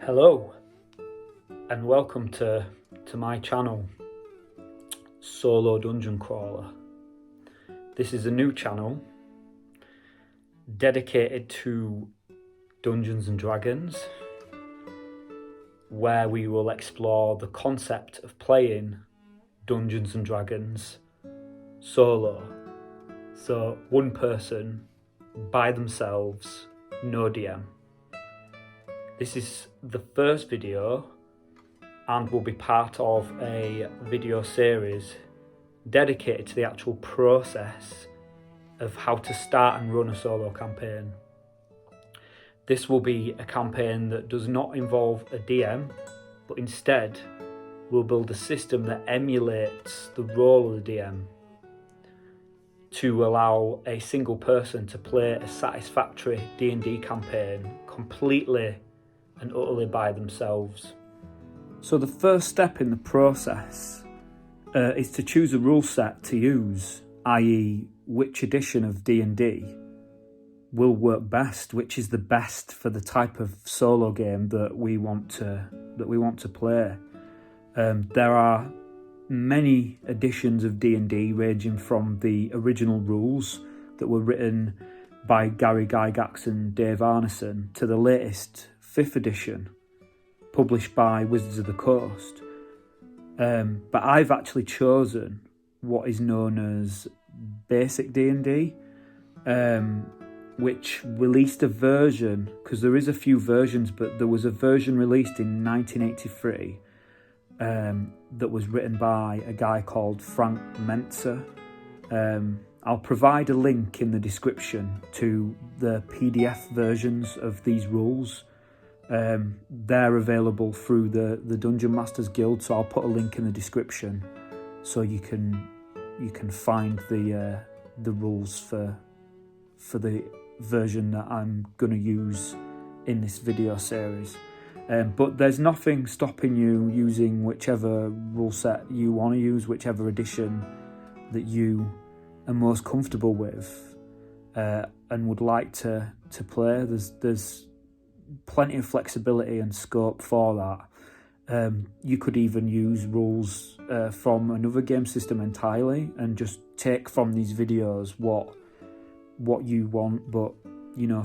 Hello and welcome to my channel, Solo Dungeon Crawler. This is a new channel dedicated to Dungeons and Dragons, where we will explore the concept of playing Dungeons and Dragons solo. So one person by themselves, no DM. This is the first video and will be part of a video series dedicated to the actual process of how to start and run a solo campaign. This will be a campaign that does not involve a DM, but instead will build a system that emulates the role of the DM to allow a single person to play a satisfactory D&D campaign completely and utterly by themselves. So the first step in the process is to choose a rule set to use, i.e. which edition of D&D will work best, which is the best for the type of solo game that we want to play. There are many editions of D&D, ranging from the original rules that were written by Gary Gygax and Dave Arneson to the latest 5th edition published by Wizards of the Coast. But I've actually chosen what is known as Basic D&D, which released a version, because there is a few versions, but there was a version released in 1983 that was written by a guy called Frank Mentzer. I'll provide a link in the description to the PDF versions of these rules. They're available through the Dungeon Masters Guild, so I'll put a link in the description so you can find the rules for the version that I'm going to use in this video series. But there's nothing stopping you using whichever rule set you want to use, whichever edition that you are most comfortable with and would like to play. There's plenty of flexibility and scope for that. You could even use rules from another game system entirely and just take from these videos what you want, but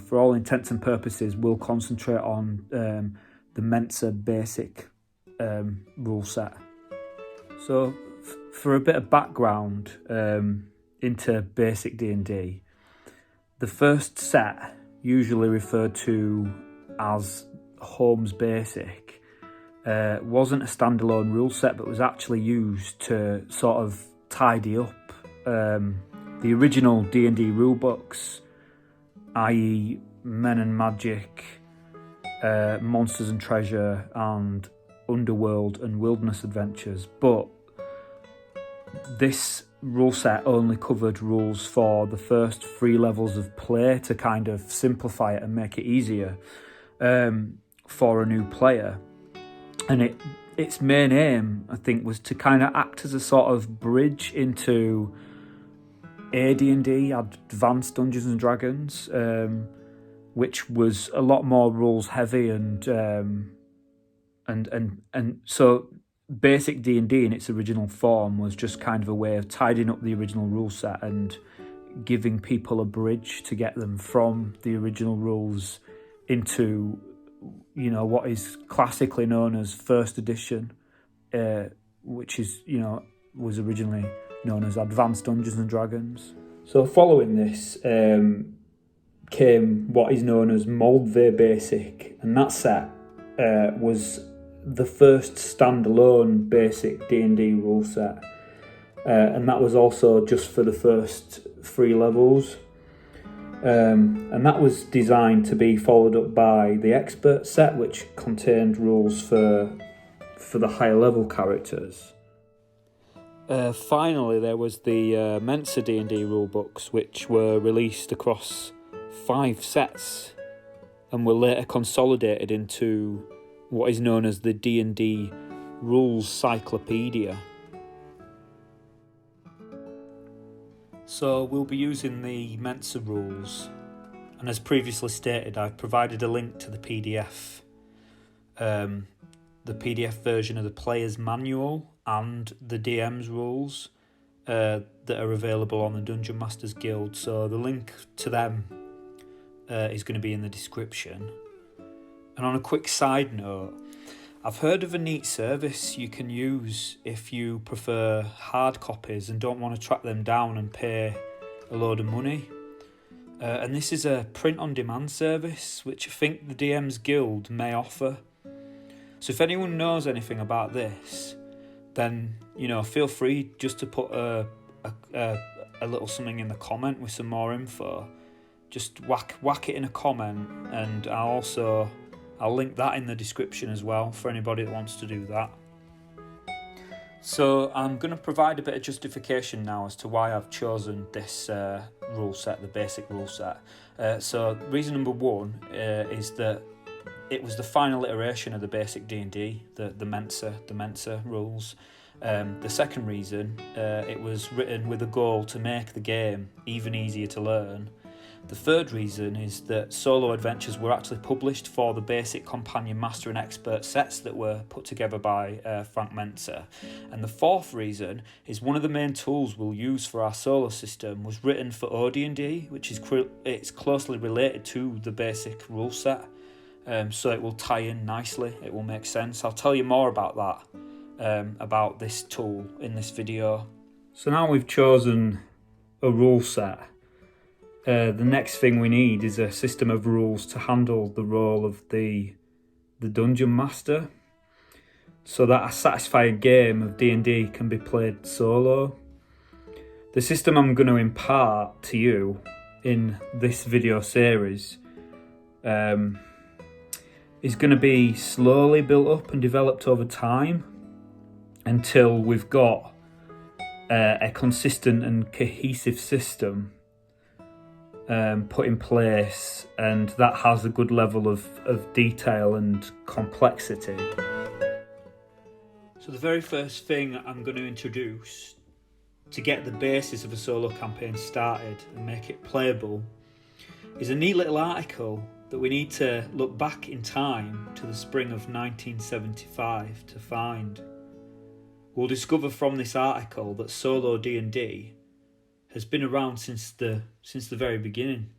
for all intents and purposes we'll concentrate on the Mentzer Basic rule set. So for a bit of background into Basic D&D, the first set, usually referred to as Holmes Basic, wasn't a standalone rule set, but was actually used to sort of tidy up the original D&D rulebooks, i.e. Men and Magic, Monsters and Treasure, and Underworld and Wilderness Adventures. But this rule set only covered rules for the first 3 levels of play to kind of simplify it and make it easier for a new player. And its main aim, I think, was to kind of act as a sort of bridge into AD&D, Advanced Dungeons and Dragons, which was a lot more rules heavy, and so Basic D&D in its original form was just kind of a way of tidying up the original rule set and giving people a bridge to get them from the original rules into what is classically known as first edition, which is was originally known as Advanced Dungeons and Dragons. So following this came what is known as Moldve Basic, and that set was the first standalone Basic D&D rule set, and that was also just for the first 3 levels. And that was designed to be followed up by the Expert set, which contained rules for the higher level characters. Finally, there was the Mentzer D&D rulebooks, which were released across 5 sets and were later consolidated into what is known as the D&D Rules Cyclopedia. So we'll be using the Mentzer rules, and as previously stated, I've provided a link to the PDF the PDF version of the player's manual and the DM's rules that are available on the Dungeon Masters Guild. So the link to them is going to be in the description. And on a quick side note, I've heard of a neat service you can use if you prefer hard copies and don't want to track them down and pay a load of money. And this is a print-on-demand service, which I think the DM's Guild may offer. So if anyone knows anything about this, then, you know, feel free just to put a little something in the comment with some more info. Just whack it in a comment, and I'll link that in the description as well for anybody that wants to do that. So I'm going to provide a bit of justification now as to why I've chosen this rule set, the basic rule set. So reason number one is that it was the final iteration of the basic D&D, the Mentzer rules. The second reason, it was written with a goal to make the game even easier to learn. The third reason is that solo adventures were actually published for the basic companion master and expert sets that were put together by Frank Mentzer. And the fourth reason is one of the main tools we'll use for our solo system was written for OD&D, which is it's closely related to the basic rule set. So it will tie in nicely, it will make sense. I'll tell you more about that, about this tool in this video. So now we've chosen a rule set. The next thing we need is a system of rules to handle the role of the Dungeon Master, so that a satisfying game of D&D can be played solo. The system I'm going to impart to you in this video series is going to be slowly built up and developed over time until we've got a consistent and cohesive system put in place, and that has a good level of detail and complexity. So the very first thing I'm going to introduce to get the basis of a solo campaign started and make it playable is a neat little article that we need to look back in time to the spring of 1975 to find. We'll discover from this article that solo D&D has been around since the very beginning.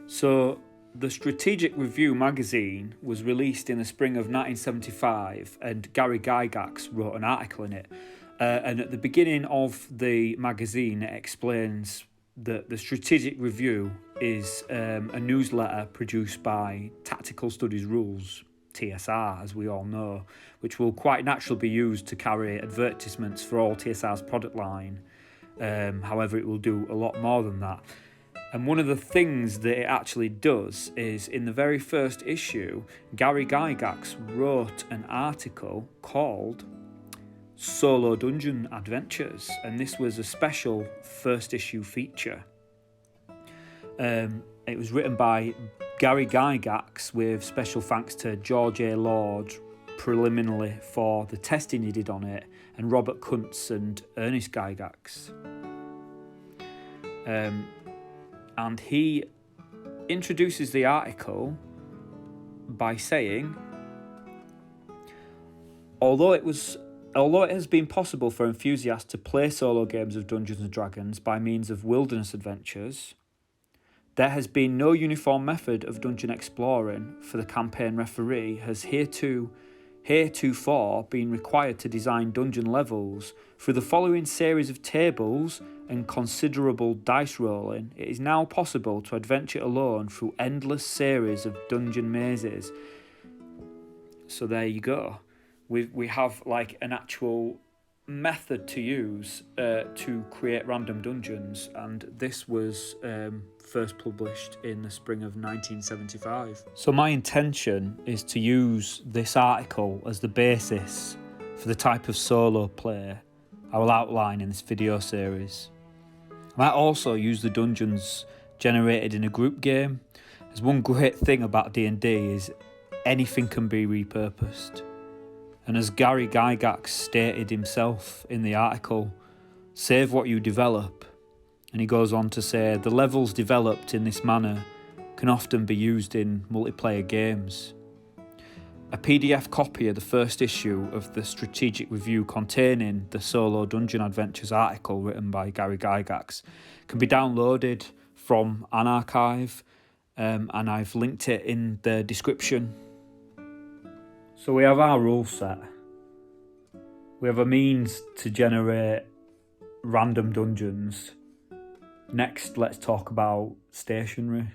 So the Strategic Review magazine was released in the spring of 1975, and Gary Gygax wrote an article in it. And at the beginning of the magazine, it explains that the Strategic Review is a newsletter produced by Tactical Studies Rules, TSR, as we all know, which will quite naturally be used to carry advertisements for all TSR's product line. However, it will do a lot more than that. And one of the things that it actually does is, in the very first issue, Gary Gygax wrote an article called Solo Dungeon Adventures, and this was a special first issue feature. It was written by Gary Gygax with special thanks to George A. Lord preliminarily for the testing he did on it, and Robert Kuntz and Ernest Gygax. And he introduces the article by saying, although it has been possible for enthusiasts to play solo games of Dungeons & Dragons by means of wilderness adventures, there has been no uniform method of dungeon exploring for the campaign referee has heretofore been required to design dungeon levels. Through the following series of tables and considerable dice rolling, it is now possible to adventure alone through endless series of dungeon mazes. So there you go. We have like an actual method to use to create random dungeons, and this was first published in the spring of 1975. So my intention is to use this article as the basis for the type of solo play I will outline in this video series. I might also use the dungeons generated in a group game, as one great thing about D&D is anything can be repurposed. And as Gary Gygax stated himself in the article, save what you develop. And he goes on to say, the levels developed in this manner can can often be used in multiplayer games. A PDF copy of the first issue of the Strategic Review containing the Solo Dungeon Adventures article written by Gary Gygax can be downloaded from an archive, and I've linked it in the description. So we have our rule set. We have a means to generate random dungeons. Next, let's talk about stationery.